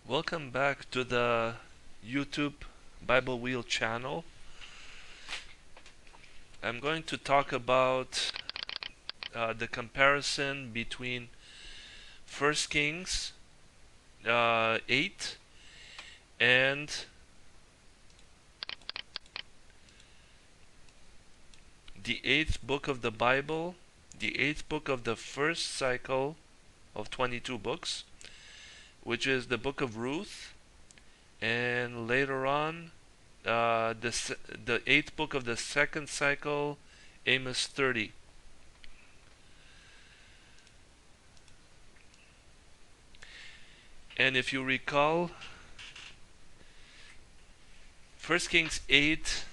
Welcome back to the YouTube Biblewheel channel. I'm going to talk about the comparison between 1 Kings 8 and the 8th book of the Bible, the 8th book of the first cycle of 22 books, which is the book of Ruth, and later on the 8th book of the second cycle, Amos 30. And if you recall, 1 Kings 8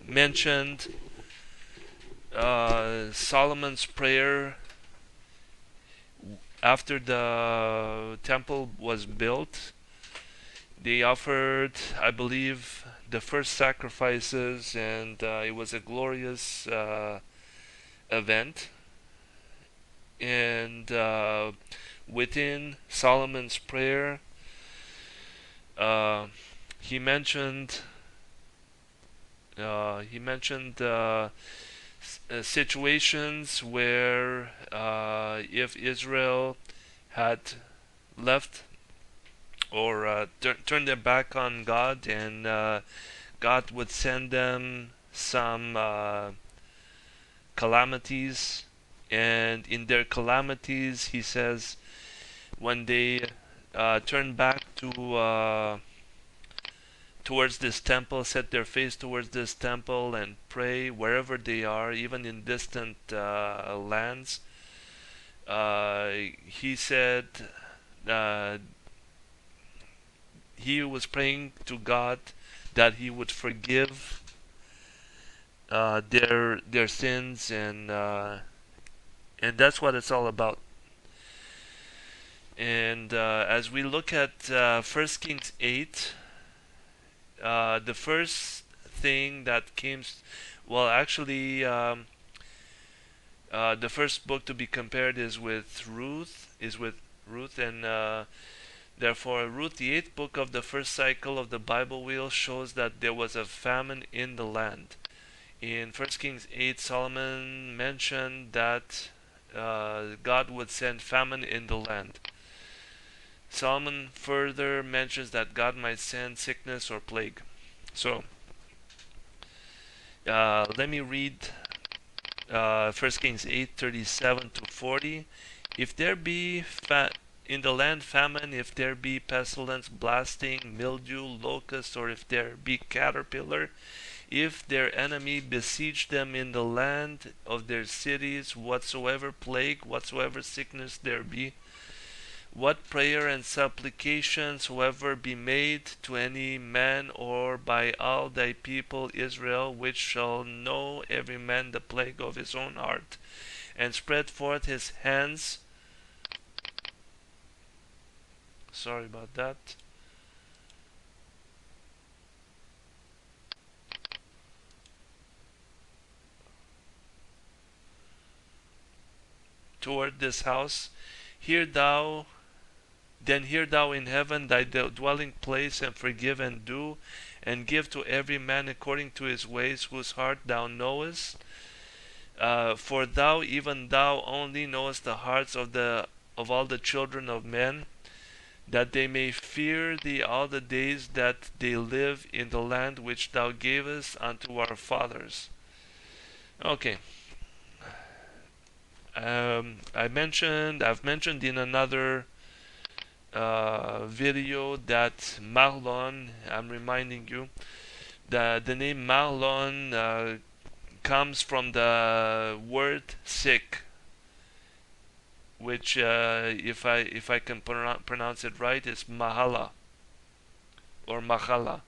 mentioned Solomon's prayer after the temple was built. They offered, I believe, the first sacrifices, and it was a glorious event. And within Solomon's prayer, he mentioned situations where if Israel had left or turned their back on God, and God would send them some calamities, and in their calamities, he says, when they turn back to towards this temple, set their face towards this temple and pray wherever they are, even in distant lands. He said he was praying to God that he would forgive their sins, and that's what it's all about. And as we look at 1 Kings 8, the first thing that came, well, actually, the first book to be compared is with Ruth, and therefore Ruth, the 8th book of the first cycle of the Biblewheel, shows that there was a famine in the land. In 1 Kings 8, Solomon mentioned that God would send famine in the land. Solomon further mentions that God might send sickness or plague. So, let me read 1 Kings 8:37 to 40. If there be in the land famine, if there be pestilence, blasting, mildew, locust, or if there be caterpillar, if their enemy besiege them in the land of their cities, whatsoever plague, whatsoever sickness there be, what prayer and supplication soever be made to any man or by all thy people Israel, which shall know every man the plague of his own heart, and spread forth his hands. Sorry about that. Toward this house, hear thou in heaven thy dwelling place, and forgive and do, and give to every man according to his ways, whose heart thou knowest. For thou, even thou only, knowest the hearts of all the children of men, that they may fear thee all the days that they live in the land which thou gavest unto our fathers. Okay. I've mentioned in another video that Mahlon, I'm reminding you, that the name Mahlon comes from the word sick, which if I can pronounce it right, is Mahala or Machala.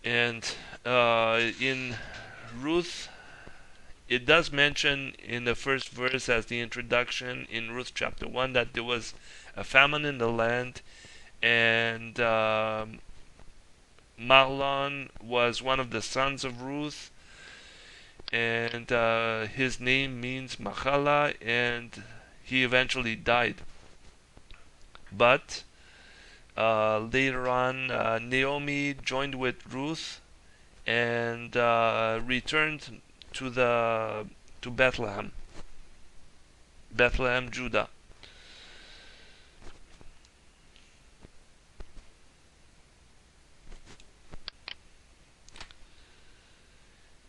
And in Ruth, it does mention in the first verse as the introduction in Ruth chapter 1 that there was a famine in the land, and Mahlon was one of the sons of Ruth, and his name means Machala, and he eventually died. But Later on, Naomi joined with Ruth and returned to Bethlehem, Judah.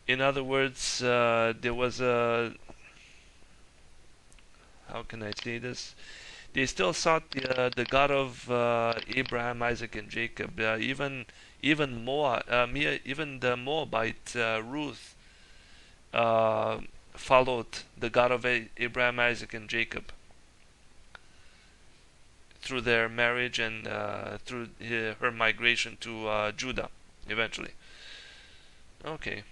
In other words, there was a, how can I say this? They still sought the God of Abraham, Isaac, and Jacob. Even the Moabite Ruth uh, followed the God of Abraham, Isaac, and Jacob through their marriage and through her migration to Judah eventually. Okay.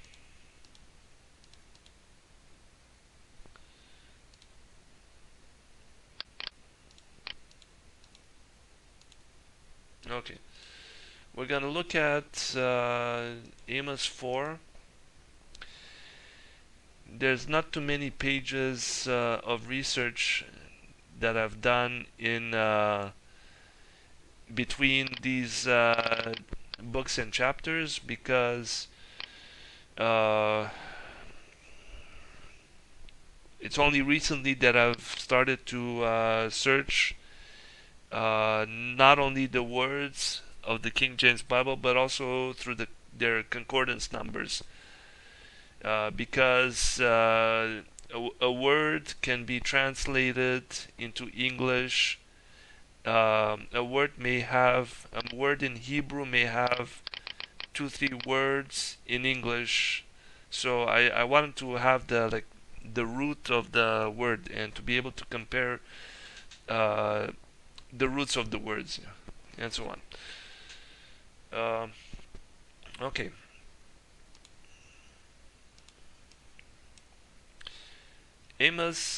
Okay. We're going to look at Amos 4. There's not too many pages of research that I've done in between these books and chapters because uh, it's only recently that I've started to search not only the words of the King James Bible but also through their concordance numbers because a word can be translated into English. A word in Hebrew may have 2-3 words in English. So I wanted to have the root of the word and to be able to compare uh, the roots of the words, yeah, and so on. Okay. Amos,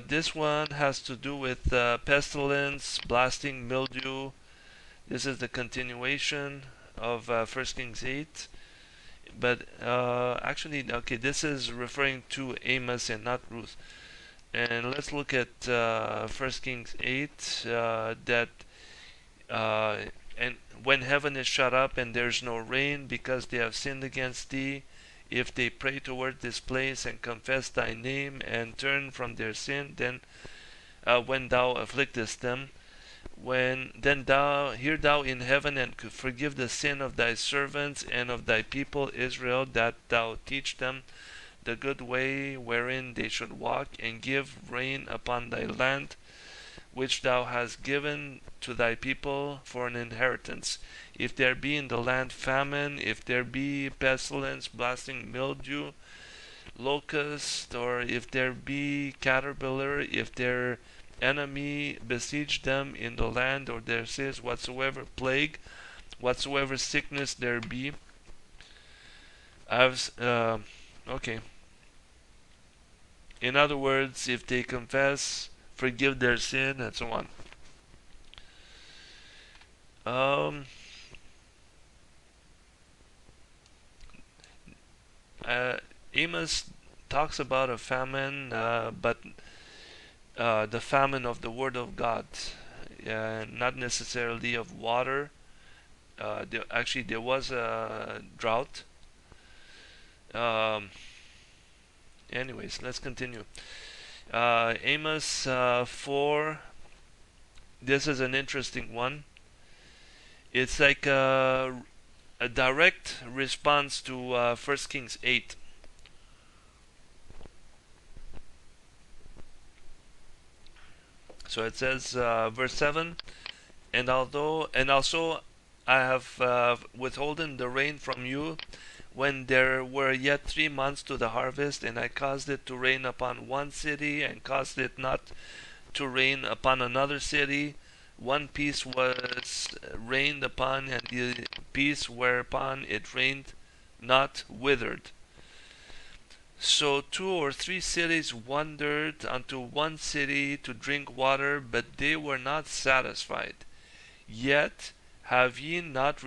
this one has to do with pestilence, blasting, mildew. This is the continuation of 1 Kings 8. But actually, okay, this is referring to Amos and not Ruth. And let's look at 1 Kings 8, that and when heaven is shut up and there's no rain because they have sinned against thee, if they pray toward this place and confess thy name and turn from their sin, then when thou afflictest them, then thou hear thou in heaven and forgive the sin of thy servants and of thy people Israel, that thou teach them the good way wherein they should walk, and give rain upon thy land, which thou hast given to thy people for an inheritance. If there be in the land famine, if there be pestilence, blasting, mildew, locust, or if there be caterpillar, if their enemy besiege them in the land, or there is whatsoever plague, whatsoever sickness there be. Okay. In other words, if they confess, forgive their sin, and so on. Amos talks about a famine, but the famine of the Word of God, not necessarily of water. There was a drought. Anyways, let's continue. Amos 4. This is an interesting one. It's like a direct response to 1 Kings 8. So it says, verse 7, and also I have withholden the rain from you when there were yet 3 months to the harvest, and I caused it to rain upon one city, and caused it not to rain upon another city. One piece was rained upon, and the piece whereupon it rained not withered. So 2 or 3 cities wandered unto one city to drink water, but they were not satisfied. Yet have ye not